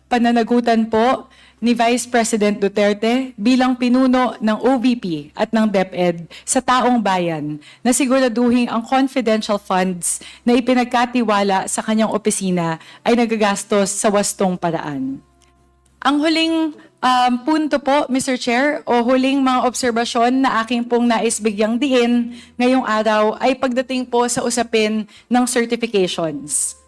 pananagutan po ni Vice President Duterte bilang pinuno ng OVP at ng DepEd sa taong bayan na siguraduhin ang confidential funds na ipinagkatiwala sa kanyang opisina ay nagagastos sa wastong paraan. Ang huling punto po, Mr. Chair, o huling mga obserbasyon na aking pong nais bigyang diin ngayong araw ay pagdating po sa usapin ng certifications.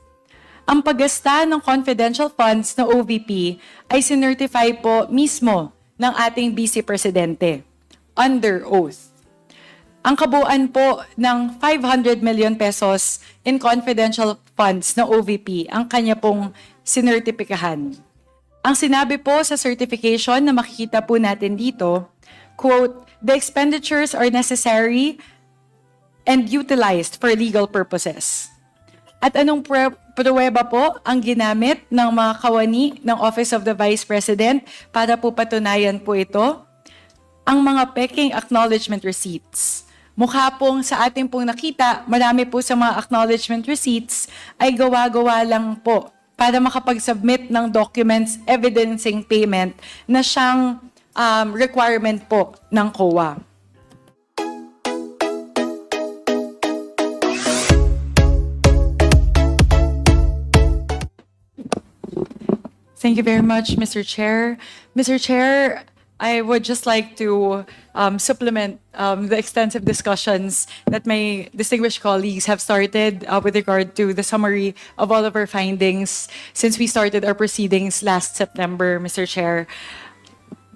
Ang paggasta ng confidential funds ng OVP ay sinertify po mismo ng ating Vice Presidente under oath. Ang kabuuan po ng 500 million pesos in confidential funds ng OVP ang kanya pong sinertipikahan. Ang sinabi po sa certification na makikita po natin dito, quote, "The expenditures are necessary and utilized for legal purposes." At anong pruweba po ang ginamit ng mga kawani ng Office of the Vice President para po patunayan po ito? Ang mga peking acknowledgement receipts. Mukha pong sa ating pong nakita, marami po sa mga acknowledgement receipts ay gawa-gawa lang po para makapag-submit ng documents evidencing payment na siyang requirement po ng COA. Thank you very much, Mr. Chair. Mr. Chair, I would just like to supplement the extensive discussions that my distinguished colleagues have started with regard to the summary of all of our findings since we started our proceedings last September, Mr. Chair.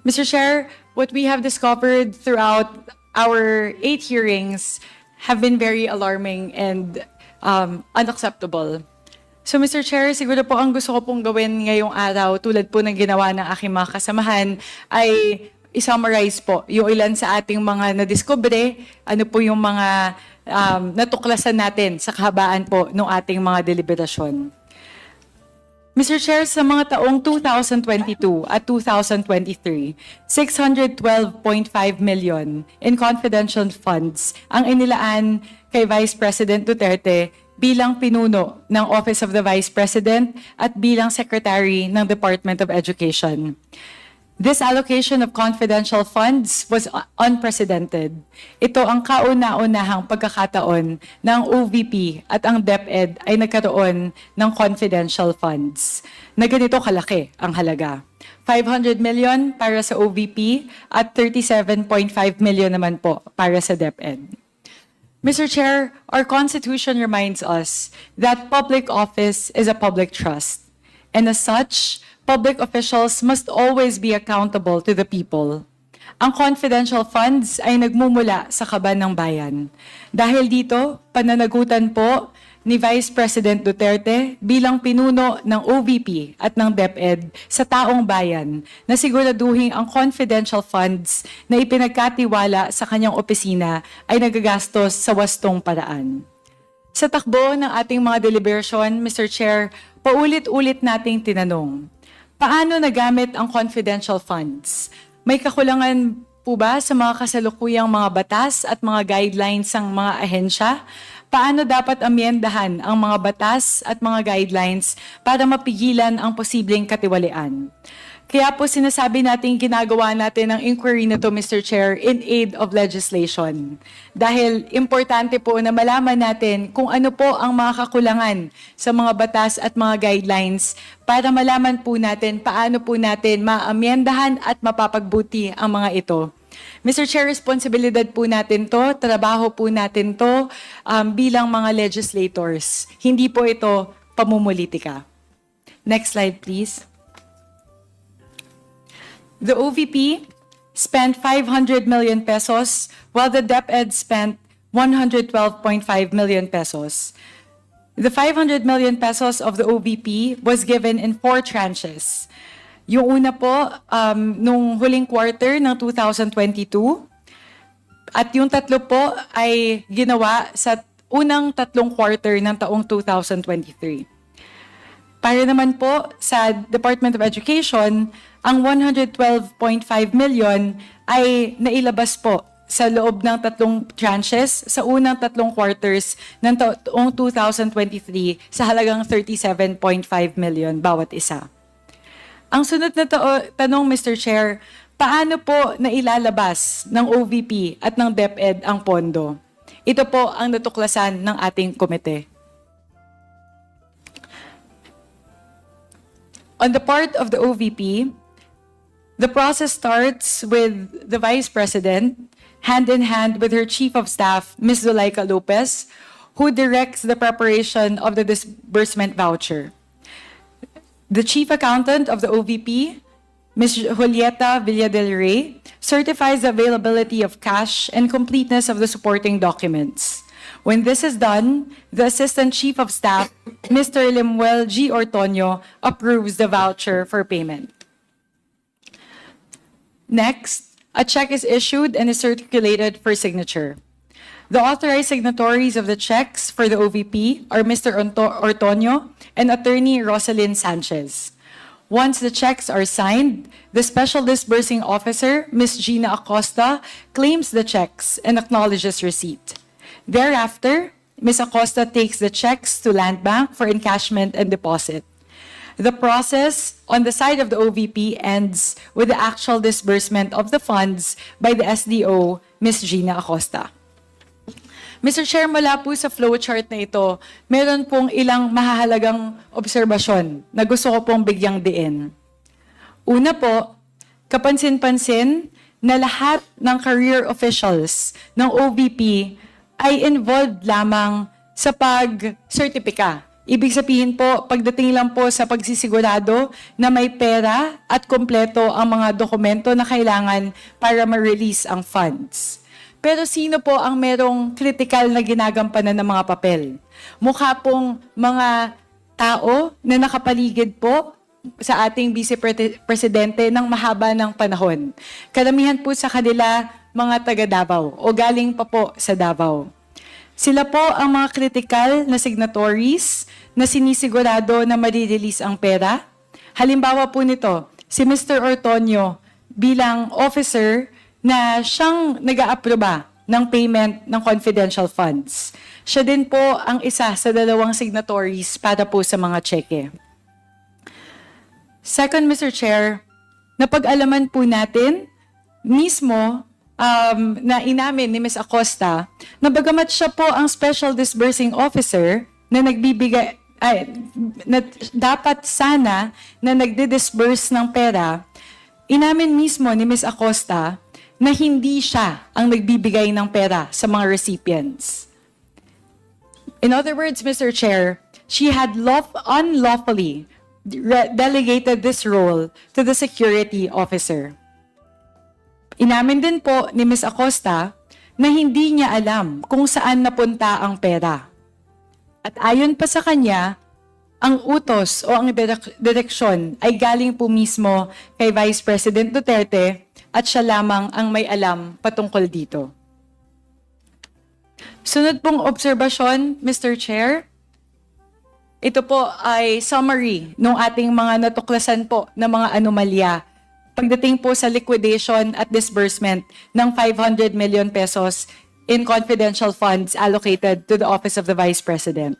Mr. Chair, what we have discovered throughout our 8 hearings have been very alarming and unacceptable. So Mr. Chair, siguro po ang gusto ko pong gawin ngayong araw, tulad po ng ginawa ng aking mga kasamahan, ay i-summarize po yung ilan sa ating mga nadiskubre, ano po yung mga natuklasan natin sa kahabaan po ng ating mga deliberasyon. Mr. Chair, sa mga taong 2022 at 2023, 612.5 million in confidential funds ang inilaan kay Vice President Duterte bilang pinuno ng Office of the Vice President at bilang Secretary ng Department of Education. This allocation of confidential funds was unprecedented. Ito ang kauna-unahang pagkakataon ng OVP at ang DepEd ay nagkaroon ng confidential funds na ganito kalaki ang halaga. 500 million para sa OVP at 37.5 million naman po para sa DepEd. Mr. Chair, our Constitution reminds us that public office is a public trust, and as such, public officials must always be accountable to the people. Ang confidential funds ay nagmumula sa kaban ng bayan. Dahil dito, pananagutan po ni Vice President Duterte bilang pinuno ng OVP at ng DepEd sa taong bayan na siguraduhin ang confidential funds na ipinagkatiwala sa kanyang opisina ay nagagastos sa wastong paraan. Sa takbo ng ating mga deliberation, Mr. Chair, paulit-ulit nating tinanong, paano nagamit ang confidential funds? May kakulangan po ba sa mga kasalukuyang mga batas at mga guidelines ng mga ahensya? Paano dapat amyendahan ang mga batas at mga guidelines para mapigilan ang posibleng katiwalian? Kaya po sinasabi natin ginagawa natin ang inquiry na to, Mr. Chair, in aid of legislation. Dahil importante po na malaman natin kung ano po ang mga kakulangan sa mga batas at mga guidelines para malaman po natin paano po natin maamyendahan at mapapagbuti ang mga ito. Mr. Chair, responsibilidad po natin to, trabaho po natin to bilang mga legislators. Hindi po ito pamumulitika. Next slide, please. The OVP spent 500 million pesos while the DepEd spent 112.5 million pesos. The 500 million pesos of the OVP was given in 4 tranches. Yung una po, nung huling quarter ng 2022, at yung tatlo po ay ginawa sa unang 3 quarter ng taong 2023. Para naman po sa Department of Education, ang 112.5 million ay nailabas po sa loob ng 3 tranches sa unang 3 quarters ng taong 2023 sa halagang 37.5 million bawat isa. Ang sunod na tanong, Mr. Chair, paano po nailalabas ng OVP at ng DepEd ang pondo? Ito po ang natuklasan ng ating komite. On the part of the OVP, the process starts with the Vice President, hand in hand with her Chief of Staff, Ms. Zulaika Lopez, who directs the preparation of the disbursement voucher. The Chief Accountant of the OVP, Ms. Julieta Villa del Rey, certifies the availability of cash and completeness of the supporting documents. When this is done, the Assistant Chief of Staff, Mr. Lemuel G. Ortonio, approves the voucher for payment. Next, a check is issued and is circulated for signature. The authorized signatories of the checks for the OVP are Mr. Ortonio and Attorney Rosalyn Sanchez. Once the checks are signed, the Special Disbursing Officer, Ms. Gina Acosta, claims the checks and acknowledges receipt. Thereafter, Ms. Acosta takes the checks to Land Bank for encashment and deposit. The process on the side of the OVP ends with the actual disbursement of the funds by the SDO, Ms. Gina Acosta. Mr. Chair, mula po sa flowchart na ito, meron pong ilang mahahalagang obserbasyon na gusto ko pong bigyang diin. Una po, kapansin-pansin na lahat ng career officials ng OVP ay involved lamang sa pag-sertipika. Ibig sabihin po, pagdating lang po sa pagsisigurado na may pera at kompleto ang mga dokumento na kailangan para ma-release ang funds. Pero sino po ang merong critical na ginagampanan ng mga papel? Mukha pong mga tao na nakapaligid po sa ating Vice Presidente ng mahaba ng panahon. Karamihan po sa kanila mga taga Davao o galing pa po sa Davao. Sila po ang mga critical na signatories na sinisigurado na ma-release ang pera. Halimbawa po nito, si Mr. Ortonio bilang officer na siyang nag-aaproba ng payment ng confidential funds. Siya din po ang isa sa dalawang signatories para po sa mga cheque. Second, Mr. Chair, napag-alaman po natin mismo na inamin ni Ms. Acosta na bagamat siya po ang Special Disbursing Officer na nagbibigay, na dapat sana na nagdi-disburse ng pera, inamin mismo ni Ms. Acosta na hindi siya ang nagbibigay ng pera sa mga recipients. In other words, Mr. Chair, she had unlawfully delegated this role to the security officer. Inamin din po ni Ms. Acosta na hindi niya alam kung saan napunta ang pera. At ayon pa sa kanya, ang utos o ang direksyon ay galing po mismo kay Vice President Duterte at siya lamang ang may alam patungkol dito. Sunod pong obserbasyon, Mr. Chair. Ito po ay summary ng ating mga natuklasan po na mga anomalya pagdating po sa liquidation at disbursement ng 500 million pesos in confidential funds allocated to the Office of the Vice President.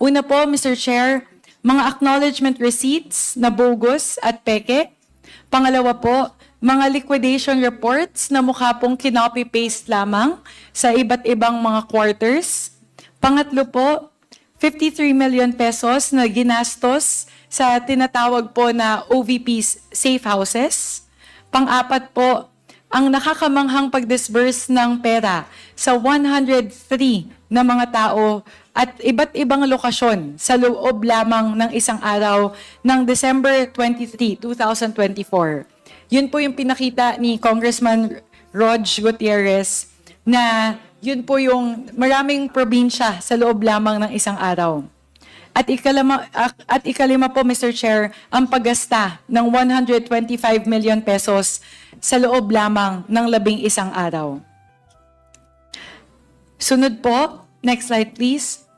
Una po, Mr. Chair, mga acknowledgement receipts na bogus at peke. Pangalawa po, mga liquidation reports na mukha pong kinopy-paste lamang sa iba't ibang mga quarters. Pangatlo po, 53 million pesos na ginastos sa tinatawag po na OVP's safe houses. Pang-apat po, ang nakakamanghang pag-disburse ng pera sa 103 na mga tao at iba't ibang lokasyon sa loob lamang ng isang araw ng December 23, 2024. Yun po yung pinakita ni Congressman Rog Gutierrez na yun po yung maraming probinsya sa loob lamang ng isang araw. At ikalima po, Mr. Chair, ang paggasta ng 125 million pesos sa loob lamang ng 11 araw. Sunod po, next slide please.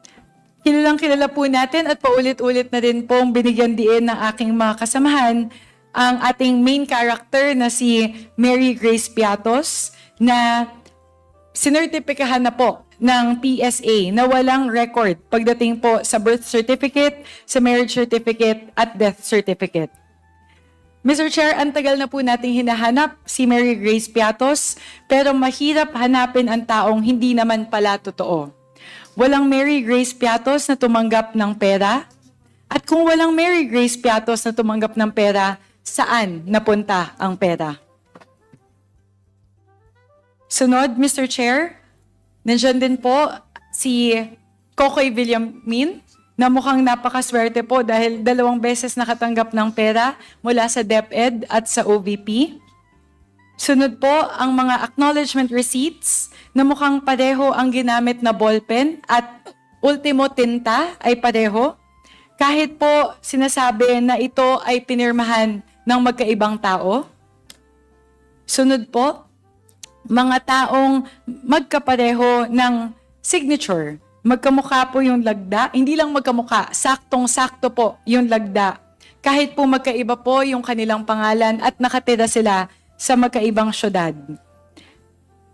Kilala po natin at paulit-ulit na rin pong binigyan diin ng aking mga kasamahan ang ating main character na si Mary Grace Piatos na sinertipikahan na po ng PSA na walang record pagdating po sa birth certificate, sa marriage certificate at death certificate. Mr. Chair, ang tagal na po nating hinahanap si Mary Grace Piatos, pero mahirap hanapin ang taong hindi naman pala totoo. Walang Mary Grace Piatos na tumanggap ng pera, at kung walang Mary Grace Piatos na tumanggap ng pera, saan napunta ang pera? Sunod, Mr. Chair, nandiyan din po si Kokoy Villamin, na mukhang napakaswerte po dahil 2 beses nakatanggap ng pera mula sa DepEd at sa OVP. Sunod po ang mga acknowledgement receipts na mukhang pareho ang ginamit na ballpen at ultimo tinta ay pareho. Kahit po sinasabi na ito ay pinirmahan ng magkaibang tao. Sunod po, mga taong magkapareho ng signature. Magkamukha po yung lagda. Hindi lang magkamukha, saktong-sakto po yung lagda. Kahit po magkaiba po yung kanilang pangalan at nakatira sila sa magkaibang syudad.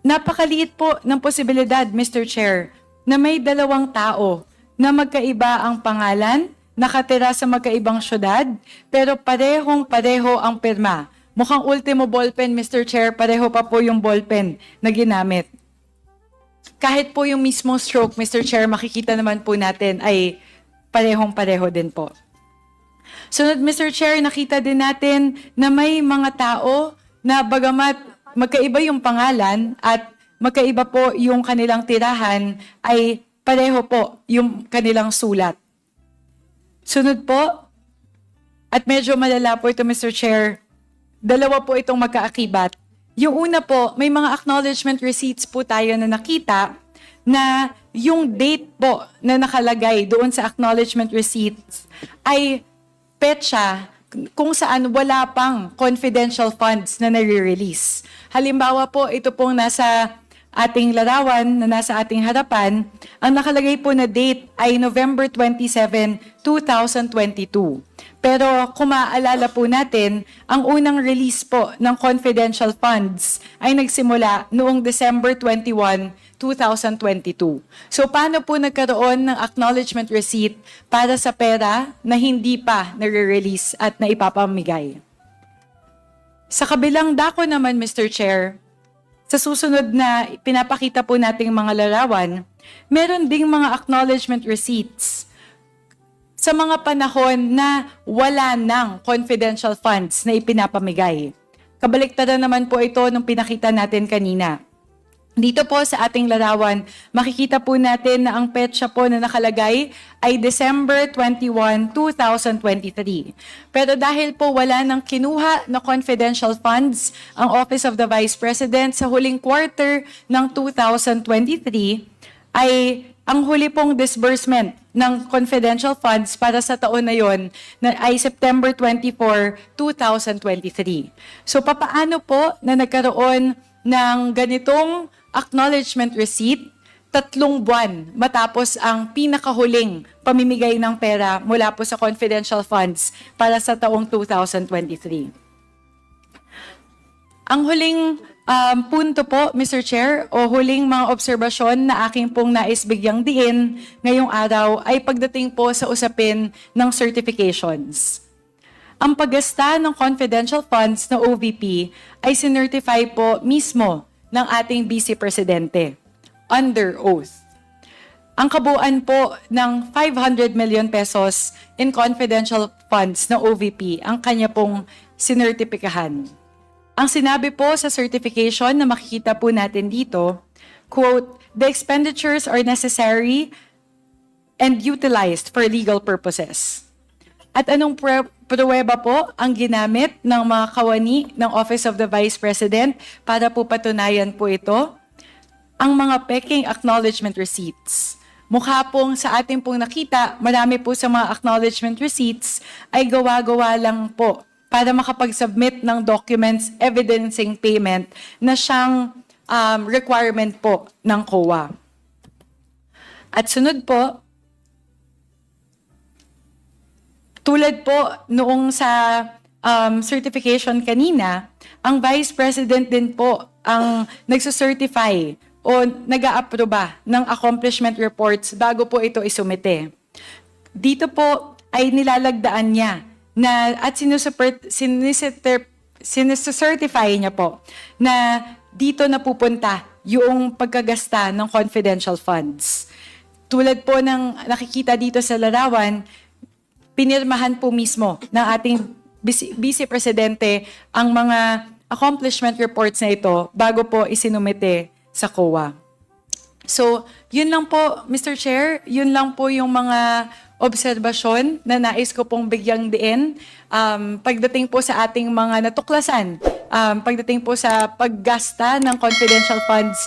Napakaliit po ng posibilidad, Mr. Chair, na may 2 tao na magkaiba ang pangalan, nakatira sa magkaibang syudad, pero parehong-pareho ang pirma. Mukhang ultimo ballpen, Mr. Chair, pareho pa po yung ballpen na ginamit. Kahit po yung mismo stroke, Mr. Chair, makikita naman po natin ay parehong-pareho din po. Sunod, Mr. Chair, nakita din natin na may mga tao na bagamat magkaiba yung pangalan at magkaiba po yung kanilang tirahan, ay pareho po yung kanilang sulat. Sunod po, at medyo malala po ito, Mr. Chair, 2 po itong magkaakibat. Yung una po, may mga acknowledgement receipts po tayo na nakita na yung date po na nakalagay doon sa acknowledgement receipts ay petsa kung saan wala pang confidential funds na nare-release. Halimbawa po, ito pong nasa ating larawan na nasa ating harapan, ang nakalagay po na date ay November 27, 2022. Pero kung maaalala po natin, ang unang release po ng confidential funds ay nagsimula noong December 21, 2022. So paano po nagkaroon ng acknowledgement receipt para sa pera na hindi pa nare-release at naipapamigay? Sa kabilang dako naman, Mr. Chair, sa susunod na pinapakita po nating mga larawan, meron ding mga acknowledgement receipts sa mga panahon na wala ng confidential funds na ipinapamigay. Kabaliktaran naman po ito nung pinakita natin kanina. Dito po sa ating larawan, makikita po natin na ang petsa po na nakalagay ay December 21, 2023. Pero dahil po wala nang kinuha na confidential funds ang Office of the Vice President sa huling quarter ng 2023, ay ang huli pong disbursement ng confidential funds para sa taon na yon na ay September 24, 2023. So papaano po na nagkaroon ng ganitong acknowledgement receipt 3 buwan matapos ang pinakahuling pamimigay ng pera mula po sa confidential funds para sa taong 2023? Ang huling punto po, Mr. Chair, o huling mga obserbasyon na aking pong nais bigyang diin ngayong araw ay pagdating po sa usapin ng certifications. Ang paggasta ng confidential funds na OVP ay sinertify po mismo ng ating Vice Presidente under oath. Ang kabuuan po ng 500 million pesos in confidential funds na OVP ang kanya pong sinertipikahan. Ang sinabi po sa certification na makikita po natin dito, quote, "The expenditures are necessary and utilized for legal purposes." At anong pruweba po ang ginamit ng mga kawani ng Office of the Vice President para po patunayan po ito? Ang mga peking acknowledgement receipts. Mukha pong sa ating pong nakita, marami po sa mga acknowledgement receipts ay gawa-gawa lang po para makapag-submit ng documents evidencing payment na siyang requirement po ng COA. At sunod po, tulad po noong sa certification kanina, ang Vice President din po ang nagsucertify o nag-aaproba ng accomplishment reports bago po ito isumite. Dito po ay nilalagdaan niya na at sinucertify niya po na dito na pupunta yung pagkagasta ng confidential funds. Tulad po ng nakikita dito sa larawan, pinirmahan po mismo ng ating Vice Presidente ang mga accomplishment reports na ito bago po isinumite sa COA. So, yun lang po, Mr. Chair, yun lang po yung mga obserbasyon na nais ko pong bigyang diin pagdating po sa ating mga natuklasan, pagdating po sa paggasta ng confidential funds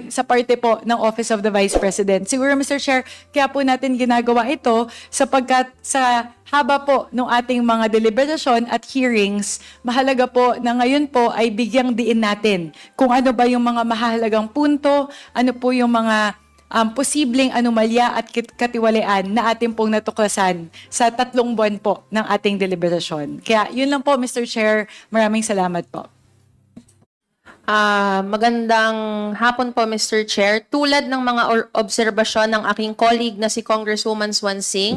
sa parte po ng Office of the Vice President. Siguro, Mr. Chair, kaya po natin ginagawa ito sapagkat sa haba po ng ating mga deliberasyon at hearings, mahalaga po na ngayon po ay bigyang diin natin kung ano ba yung mga mahalagang punto, ano po yung mga posibleng anomalya at katiwalian na ating pong natuklasan sa 3 buwan po ng ating deliberasyon. Kaya yun lang po, Mr. Chair. Maraming salamat po. Magandang hapon po, Mr. Chair. Tulad ng mga obserbasyon ng aking colleague na si Congresswoman Swansing,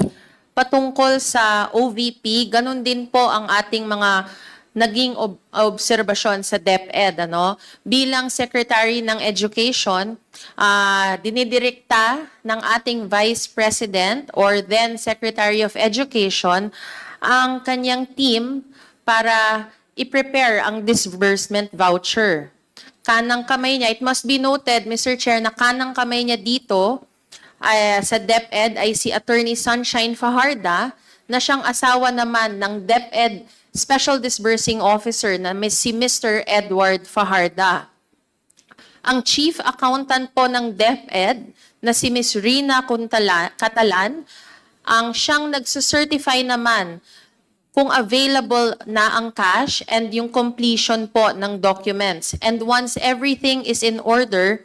patungkol sa OVP, ganun din po ang ating mga naging obserbasyon sa DepEd. Bilang Secretary ng Education, dinidirekta ng ating Vice President or then Secretary of Education ang kanyang team para i-prepare ang disbursement voucher. Kanang kamay niya, it must be noted, Mr. Chair, na kanang kamay niya dito sa DepEd ay si Attorney Sunshine Fajarda, na siyang asawa naman ng DepEd Special Disbursing Officer na si Mr. Edward Fajarda. Ang Chief Accountant po ng DepEd na si Ms. Rina Catalan, ang siyang nagsucertify naman kung available na ang cash and yung completion po ng documents. And once everything is in order,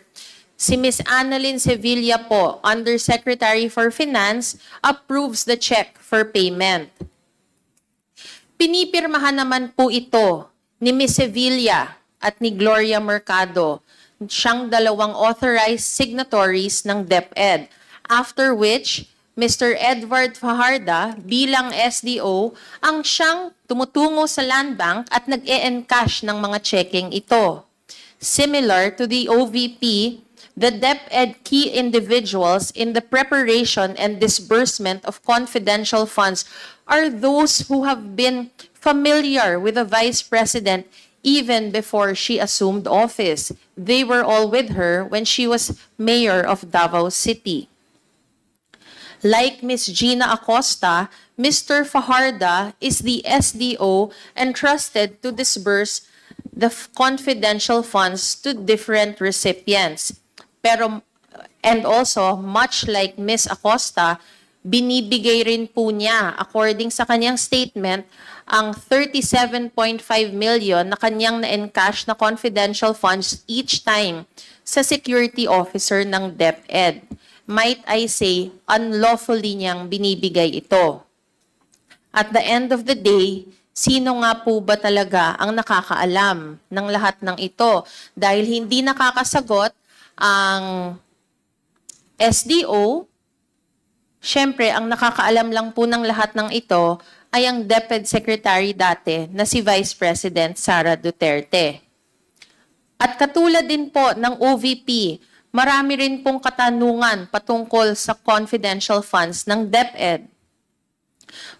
si Ms. Annalyn Sevilla po, Undersecretary for Finance, approves the check for payment. Pinipirmahan naman po ito ni Ms. Sevilla at ni Gloria Mercado, siyang 2 authorized signatories ng DepEd. After which, Mr. Edward Fajarda bilang SDO ang siyang tumutungo sa Land Bank at nag-e-encash ng mga checking ito. Similar to the OVP, the DepEd key individuals in the preparation and disbursement of confidential funds are those who have been familiar with the Vice President even before she assumed office. They were all with her when she was mayor of Davao City. Like Ms. Gina Acosta, Mr. Fajarda is the SDO entrusted to disburse the confidential funds to different recipients. And also, much like Ms. Acosta, binibigay rin po niya, according sa kanyang statement, ang 37.5 million na kanyang na-encash na confidential funds each time sa security officer ng DepEd. Might I say, unlawfully niyang binibigay ito. At the end of the day, sino nga po ba talaga ang nakakaalam ng lahat ng ito? Dahil hindi nakakasagot ang SDO, syempre, ang nakakaalam lang po ng lahat ng ito ay ang DepEd Secretary dati na si Vice President Sara Duterte. At katulad din po ng OVP, marami rin pong katanungan patungkol sa confidential funds ng DepEd.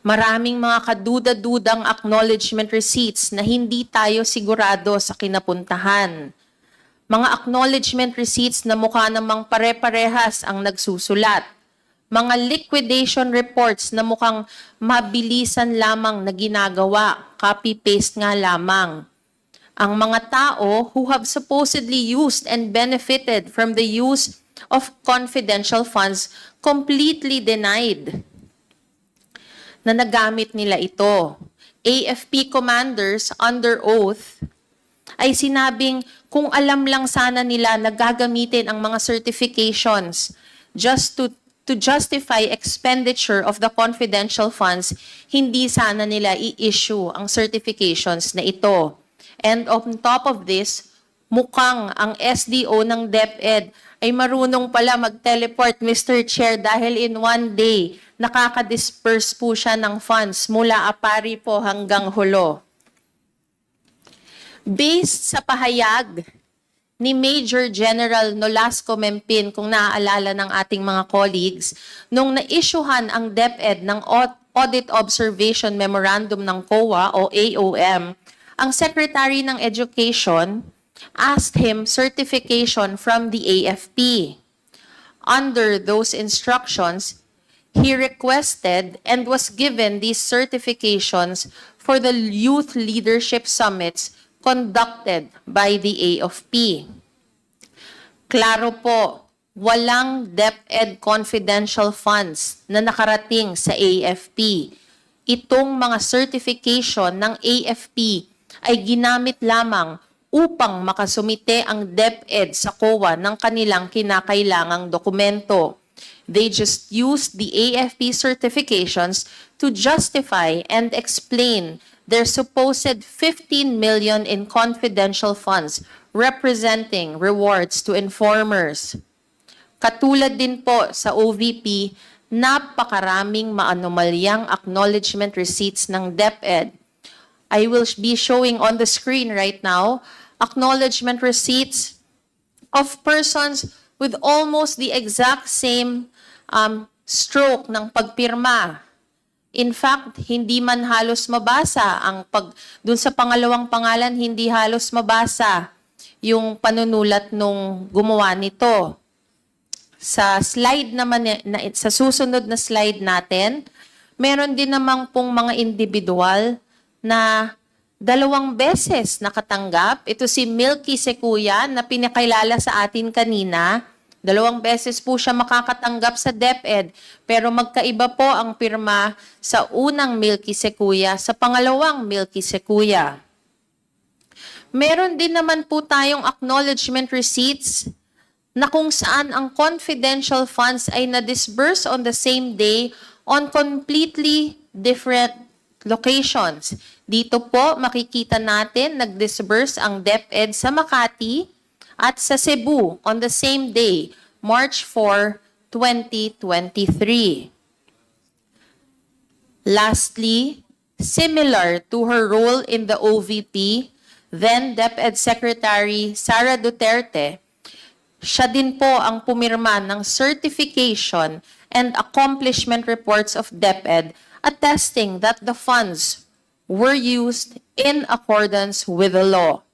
Maraming mga kaduda-dudang acknowledgement receipts na hindi tayo sigurado sa kinapuntahan. Mga acknowledgement receipts na mukha namang pare-parehas ang nagsusulat. Mga liquidation reports na mukhang mabilisan lamang na ginagawa, copy-paste nga lamang. Ang mga tao who have supposedly used and benefited from the use of confidential funds completely denied na nagamit nila ito. AFP commanders under oath ay sinabing kung alam lang sana nila na gagamitin ang mga certifications just to justify expenditure of the confidential funds, hindi sana nila i-issue ang certifications na ito. And on top of this, mukhang ang SDO ng DepEd ay marunong pala mag-teleport, Mr. Chair, dahil in one day, nakaka-disperse po siya ng funds mula Apari po hanggang Hulo. Based sa pahayag ni Major General Nolasco Mempin, kung naaalala ng ating mga colleagues, nung na-issuehan ang DepEd ng Audit Observation Memorandum ng COA o AOM, ang Secretary ng Education asked him certification from the AFP. Under those instructions, he requested and was given these certifications for the youth leadership summits conducted by the AFP. Klaro po, walang DepEd confidential funds na nakarating sa AFP. Itong mga certification ng AFP ay ginamit lamang upang makasumite ang DepEd sa COA ng kanilang kinakailangang dokumento. They just used the AFP certifications to justify and explain their supposed 15 million in confidential funds representing rewards to informers. Katulad din po sa OVP, napakaraming maanomalyang acknowledgement receipts ng DepEd. I will be showing on the screen right now acknowledgement receipts of persons with almost the exact same stroke ng pagpirma. In fact, hindi man halos mabasa dun sa pangalawang pangalan, hindi halos mabasa yung panunulat nung gumawa nito. Sa slide naman, sa susunod na slide natin, meron din namang pong mga individual na 2 beses nakatanggap. Ito si Milky Secuya na pinakilala sa atin kanina. 2 beses po siya makakatanggap sa DepEd, pero magkaiba po ang pirma sa unang Milky Secuya sa pangalawang Milky Secuya. Meron din naman po tayong acknowledgement receipts na kung saan ang confidential funds ay na-disburse on the same day on completely different locations. Dito po makikita natin nag-disburse ang DepEd sa Makati at sa Cebu on the same day, March 4, 2023. Lastly, similar to her role in the OVP, then DepEd Secretary Sara Duterte, siya din po ang pumirma ng certification and accomplishment reports of DepEd attesting that the funds were used in accordance with the law.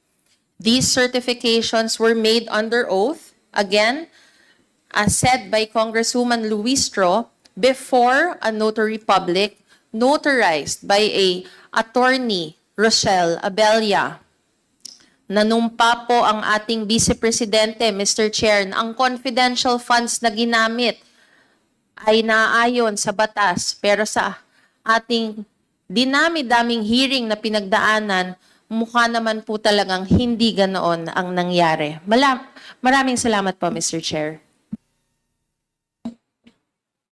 These certifications were made under oath, again, as said by Congresswoman Luistro, before a notary public, notarized by a attorney, Rochelle Abella. Nanumpa po ang ating Vice Presidente, Mr. Chair, na ang confidential funds na ginamit ay naayon sa batas, pero sa ating dinami-daming hearing na pinagdaanan, mukha naman po talagang hindi ganoon ang nangyari. Maraming salamat po, Mr. Chair.